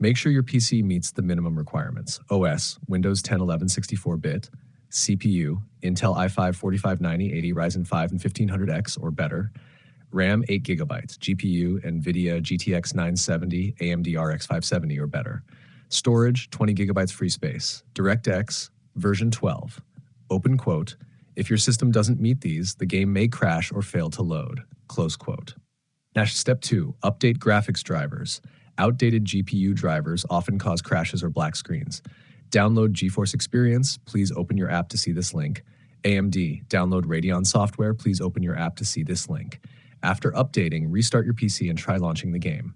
Make sure your PC meets the minimum requirements. OS, Windows 10 11 64-bit, CPU, Intel i5 4590-80 Ryzen 5 and 1500X or better, RAM 8 GB, GPU, NVIDIA GTX 970, AMD RX 570 or better, storage 20 GB free space, DirectX version 12. Open quote, if your system doesn't meet these, the game may crash or fail to load, close quote. Now, step 2, update graphics drivers. Outdated GPU drivers often cause crashes or black screens. Download GeForce Experience. Please open your app to see this link. AMD, download Radeon software. Please open your app to see this link. After updating, restart your PC and try launching the game.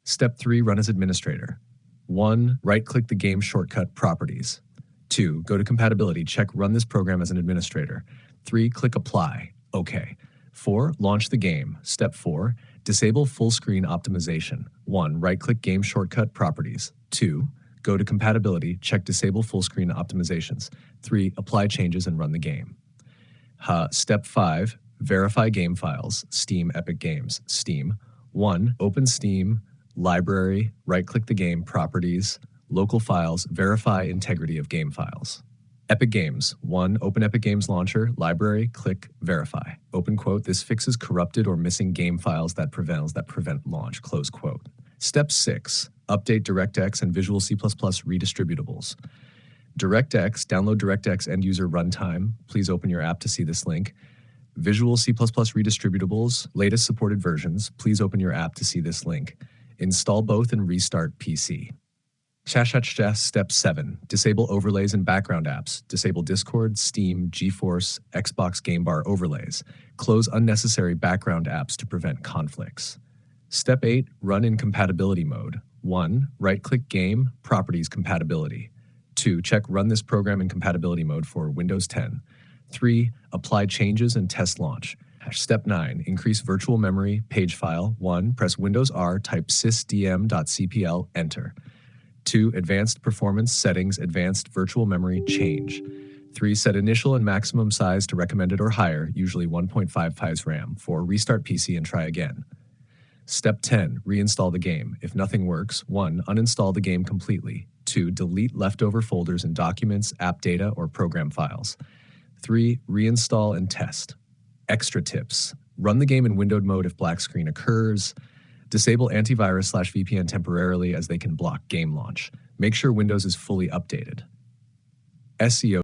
Step 3, run as administrator. 1, right-click the game shortcut Properties. 2, go to Compatibility, check Run this program as an administrator. 3, click Apply. OK. 4, launch the game. Step 4, disable full screen optimization. 1, right-click Game Shortcut Properties. 2, go to Compatibility, check Disable full screen optimizations. 3, apply changes and run the game. Step 5, verify game files. Steam Epic Games. Steam. 1, open Steam, Library, right-click the game, Properties, Local Files, verify integrity of game files. Epic Games. 1, open Epic Games Launcher, Library, click Verify. Open quote, this fixes corrupted or missing game files that prevent launch, close quote. Step 6, update DirectX and Visual C++ redistributables. DirectX, download DirectX end user runtime. Please open your app to see this link. Visual C++ redistributables, latest supported versions. Please open your app to see this link. Install both and restart PC. Step 7, disable overlays and background apps. Disable Discord, Steam, GeForce, Xbox Game Bar overlays. Close unnecessary background apps to prevent conflicts. Step 8, run in compatibility mode. 1, right-click Game, Properties Compatibility. 2, check Run this program in compatibility mode for Windows 10. 3, apply changes and test launch. Step 9, increase virtual memory, page file. 1, press Windows R, type sysdm.cpl, enter. 2, advanced performance settings, advanced virtual memory, change. 3, set initial and maximum size to recommended or higher, usually 1.55 RAM. 4, restart PC and try again. Step 10, reinstall the game. If nothing works, 1, uninstall the game completely. 2, delete leftover folders in documents, app data, or program files. 3, reinstall and test. Extra tips. Run the game in windowed mode if black screen occurs. Disable antivirus/VPN temporarily as they can block game launch. Make sure Windows is fully updated. SEO